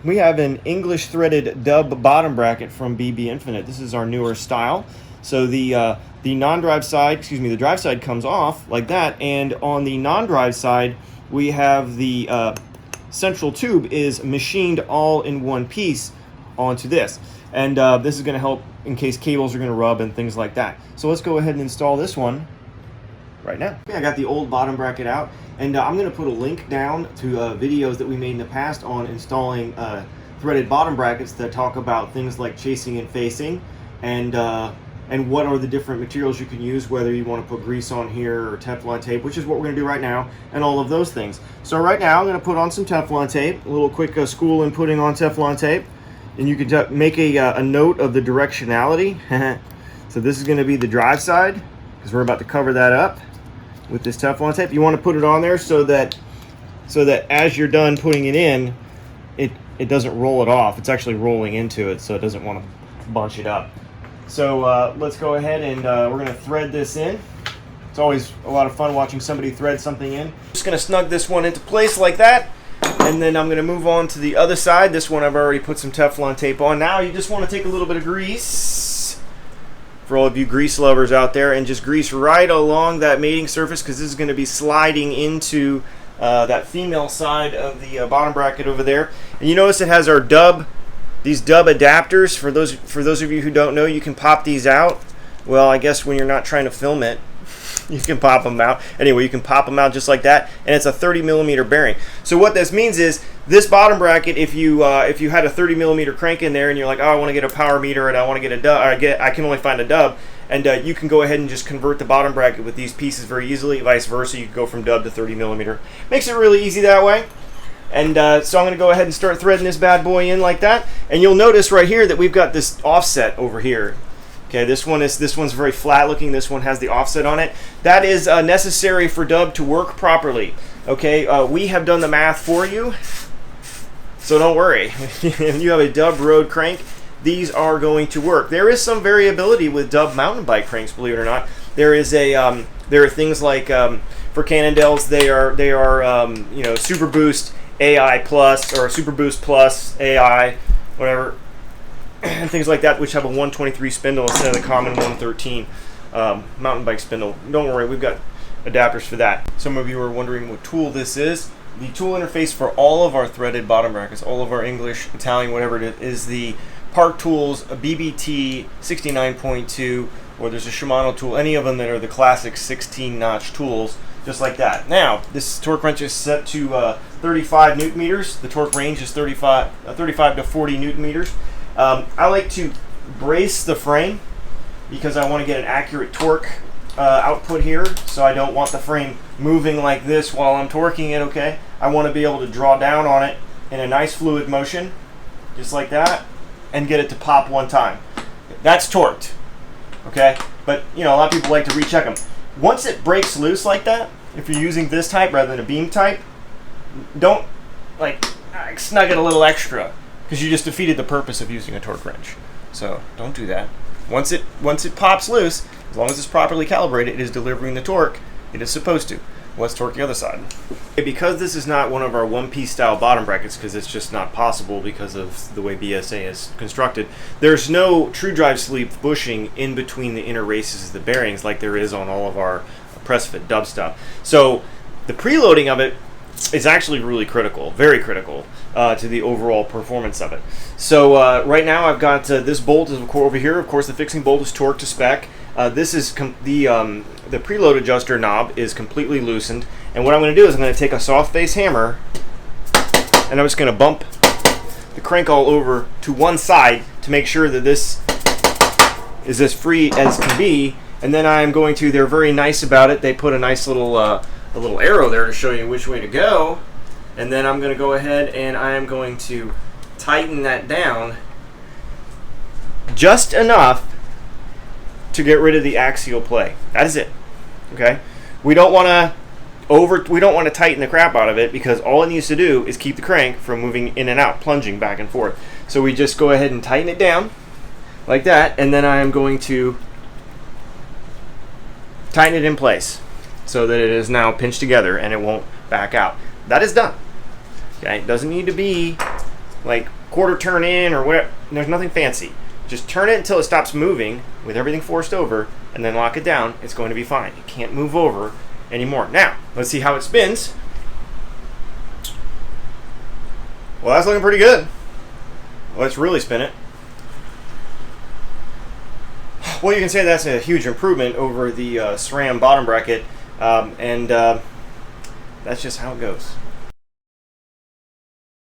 We have an English threaded dub bottom bracket from BBInfinite. This is our newer style. So the non-drive side, the drive side comes off like that, and on the non-drive side, we have the central tube is machined all in one piece onto this. And this is going to help in case cables are going to rub and things like that. So let's go ahead and install this one right now. I got the old bottom bracket out, and I'm going to put a link down to videos that we made in the past on installing threaded bottom brackets that talk about things like chasing and facing, and what are the different materials you can use, whether you want to put grease on here or Teflon tape, which is what we're going to do right now, and all of those things. So right now I'm going to put on some Teflon tape, a little quick school in putting on Teflon tape, and you can make a note of the directionality. So this is going to be the drive side, because we're about to cover that up with this Teflon tape. You want to put it on there so that as you're done putting it in, it doesn't roll it off. It's actually rolling into it, so it doesn't want to bunch it up. So let's go ahead and we're going to thread this in. It's always a lot of fun watching somebody thread something in. Just going to snug this one into place like that, and then I'm going to move on to the other side. This one I've already put some Teflon tape on. Now you just want to take a little bit of grease, for all of you grease lovers out there, and just grease right along that mating surface, because this is going to be sliding into that female side of the bottom bracket over there. And you notice it has our these dub adapters. For those of you who don't know, you can pop these out. Well, I guess when you're not trying to film it, you can pop them out. Anyway, you can pop them out just like that, and it's a 30mm bearing. So what this means is this bottom bracket, if you had a 30mm crank in there and you're like, oh, I want to get a power meter and I want to get a dub, I can only find a dub, and you can go ahead and just convert the bottom bracket with these pieces very easily. Vice versa, you can go from dub to 30mm. Makes it really easy that way. And so I'm going to go ahead and start threading this bad boy in like that. And you'll notice right here that we've got this offset over here. Okay, this one's very flat looking. This one has the offset on it. That is necessary for dub to work properly. Okay, we have done the math for you, so don't worry. If you have a dub road crank, these are going to work. There is some variability with dub mountain bike cranks, believe it or not. There are things like for Cannondales, they are Super Boost AI Plus or Super Boost Plus AI, whatever. And things like that, which have a 123 spindle instead of the common 113 mountain bike spindle. Don't worry, we've got adapters for that. Some of you are wondering what tool this is. The tool interface for all of our threaded bottom brackets, all of our English, Italian, whatever it is the Park Tools BBT 69.2, or there's a Shimano tool, any of them that are the classic 16-notch tools, just like that. Now, this torque wrench is set to 35 newton meters. The torque range is 35 to 40 newton meters. I like to brace the frame because I want to get an accurate torque output here, so I don't want the frame moving like this while I'm torquing it, okay? I want to be able to draw down on it in a nice fluid motion, just like that, and get it to pop one time. That's torqued, okay? But, a lot of people like to recheck them. Once it breaks loose like that, if you're using this type rather than a beam type, don't, snug it a little extra, because you just defeated the purpose of using a torque wrench. So don't do that. Once it pops loose, as long as it's properly calibrated, it is delivering the torque it is supposed to. Let's torque the other side. Because this is not one of our one-piece style bottom brackets, because it's just not possible because of the way BSA is constructed, there's no true drive sleeve bushing in between the inner races of the bearings like there is on all of our press fit dub stuff. So the preloading of it is actually really critical, very critical to the overall performance of it. So right now I've got this bolt is over here. Of course, the fixing bolt is torqued to spec. This is the preload adjuster knob is completely loosened, and what I'm going to do is I'm going to take a soft face hammer and I'm just going to bump the crank all over to one side to make sure that this is as free as can be. And then I'm going to, they're very nice about it. They put a nice little a little arrow there to show you which way to go. And then I'm going to go ahead and I am going to tighten that down just enough to get rid of the axial play. That is it. Okay? We don't want to tighten the crap out of it, because all it needs to do is keep the crank from moving in and out, plunging back and forth. So we just go ahead and tighten it down like that, and then I am going to tighten it in place so that it is now pinched together and it won't back out. That is done. Okay? It doesn't need to be like quarter turn in or whatever. There's nothing fancy. Just turn it until it stops moving with everything forced over, and then lock it down. It's going to be fine. It can't move over anymore. Now, let's see how it spins. Well, that's looking pretty good. Let's really spin it. Well, you can say that's a huge improvement over the SRAM bottom bracket, and that's just how it goes.